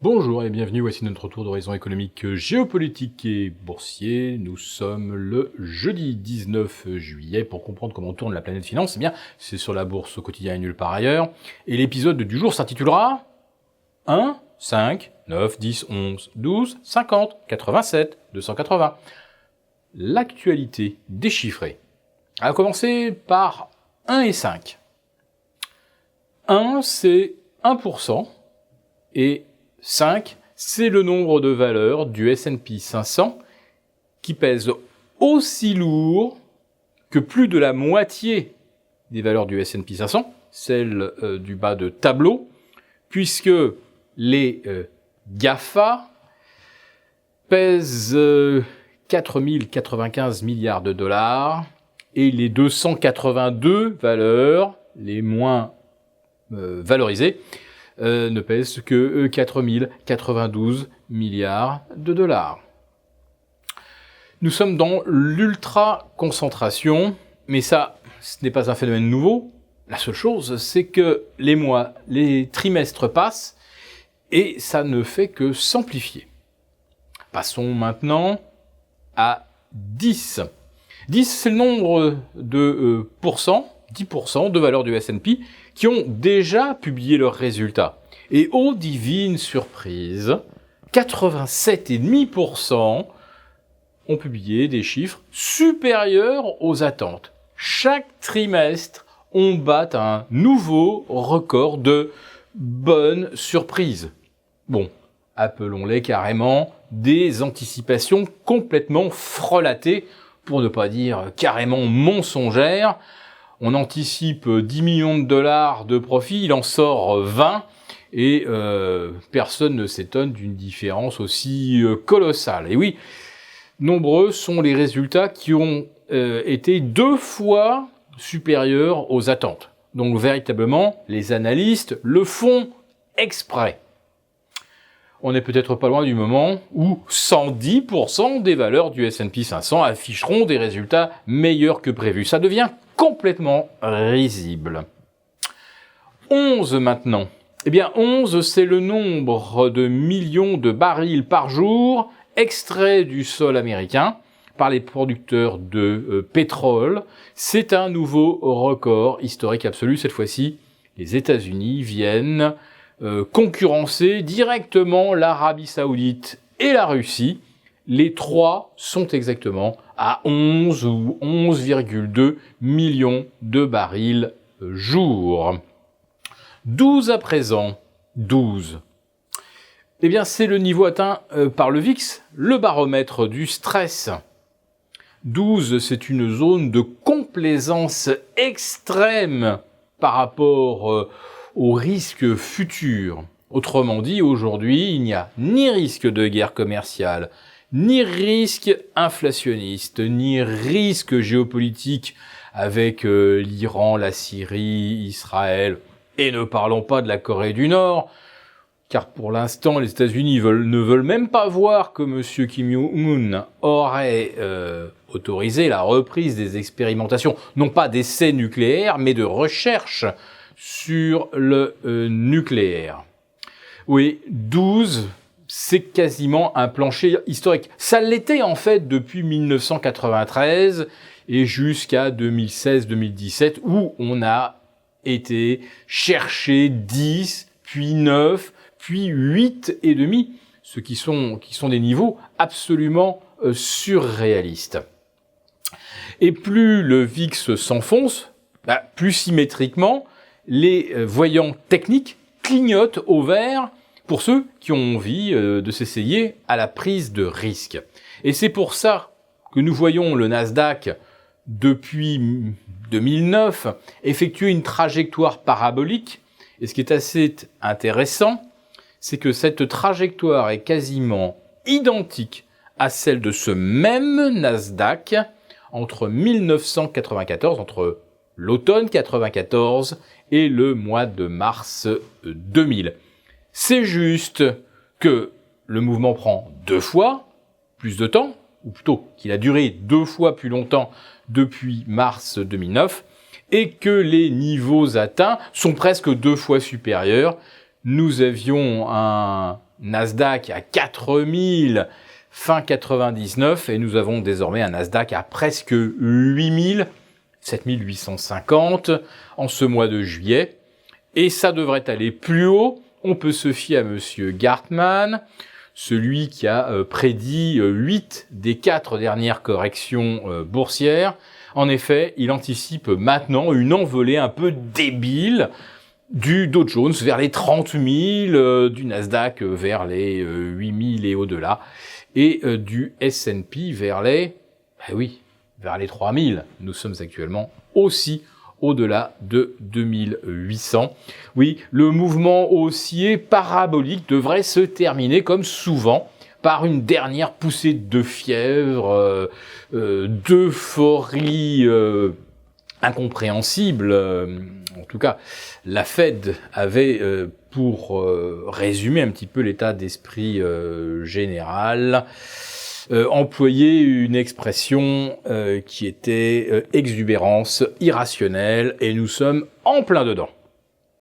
Bonjour et bienvenue, voici notre tour d'horizon économique, géopolitique et boursier. Nous sommes le jeudi 19 juillet. Pour comprendre comment tourne la planète finance, eh bien, c'est sur la bourse au quotidien et nulle part ailleurs. Et l'épisode du jour s'intitulera 1, 5, 9, 10, 11, 12, 50, 87, 280. L'actualité déchiffrée. On va commencer par 1 et 5. 1, c'est 1%, et 5, c'est le nombre de valeurs du S&P 500 qui pèse aussi lourd que plus de la moitié des valeurs du S&P 500, celles du bas de tableau, puisque les GAFA pèsent 4095 milliards de dollars et les 282 valeurs les moins valorisées ne pèse que 4092 milliards de dollars. Nous sommes dans l'ultra-concentration, mais ça, ce n'est pas un phénomène nouveau. La seule chose, c'est que les mois, les trimestres passent, et ça ne fait que s'amplifier. Passons maintenant à 10. 10, c'est le nombre de 10% de valeurs du S&P qui ont déjà publié leurs résultats. Et aux divines surprises, 87,5% ont publié des chiffres supérieurs aux attentes. Chaque trimestre, on bat un nouveau record de bonnes surprises. Bon, appelons-les carrément des anticipations complètement frelatées, pour ne pas dire carrément mensongères. On anticipe 10 millions de dollars de profit, il en sort 20, et personne ne s'étonne d'une différence aussi colossale. Et oui, nombreux sont les résultats qui ont été 2 fois supérieurs aux attentes. Donc véritablement, les analystes le font exprès. On n'est peut-être pas loin du moment où 110% des valeurs du S&P 500 afficheront des résultats meilleurs que prévu. Ça devient complètement risible. 11 maintenant. Eh bien 11, c'est le nombre de millions de barils par jour extraits du sol américain par les producteurs de pétrole. C'est un nouveau record historique absolu. Cette fois-ci, les États-Unis viennent concurrencer directement l'Arabie Saoudite et la Russie. Les trois sont exactement à 11 ou 11,2 millions de barils jour. 12 à présent. 12. Eh bien, c'est le niveau atteint par le VIX, le baromètre du stress. 12, c'est une zone de complaisance extrême par rapport aux risques futurs. Autrement dit, aujourd'hui, il n'y a ni risque de guerre commerciale, ni risque inflationniste, ni risque géopolitique avec l'Iran, la Syrie, Israël, et ne parlons pas de la Corée du Nord, car pour l'instant, les États-Unis ne veulent même pas voir que M. Kim Jong-un aurait autorisé la reprise des expérimentations, non pas d'essais nucléaires, mais de recherche sur le nucléaire. Oui, 12, c'est quasiment un plancher historique. Ça l'était en fait depuis 1993 et jusqu'à 2016-2017 où on a été chercher 10, puis 9, puis 8 et demi, ce qui sont des niveaux absolument surréalistes. Et plus le VIX s'enfonce, plus symétriquement, les voyants techniques clignotent au vert pour ceux qui ont envie de s'essayer à la prise de risque. Et c'est pour ça que nous voyons le Nasdaq, depuis 2009, effectuer une trajectoire parabolique. Et ce qui est assez intéressant, c'est que cette trajectoire est quasiment identique à celle de ce même Nasdaq entre 1994, entre l'automne 94 et le mois de mars 2000. C'est juste que le mouvement prend 2 fois plus de temps, ou plutôt qu'il a duré 2 fois plus longtemps depuis mars 2009, et que les niveaux atteints sont presque 2 fois supérieurs. Nous avions un Nasdaq à 4000 fin 99 et nous avons désormais un Nasdaq à presque 8000, 7850 en ce mois de juillet. Et ça devrait aller plus haut. On peut se fier à monsieur Gartman, celui qui a prédit 8 des 4 dernières corrections boursières. En effet, il anticipe maintenant une envolée un peu débile du Dow Jones vers les 30 000, du Nasdaq vers les 8 000 et au-delà, et du S&P vers les, vers les 3 000. Nous sommes actuellement aussi au-delà de 2800. Oui, le mouvement haussier parabolique devrait se terminer comme souvent par une dernière poussée de fièvre, d'euphorie incompréhensible. En tout cas, la Fed avait, pour résumer un petit peu l'état d'esprit général, employé une expression qui était exubérance irrationnelle, et nous sommes en plein dedans.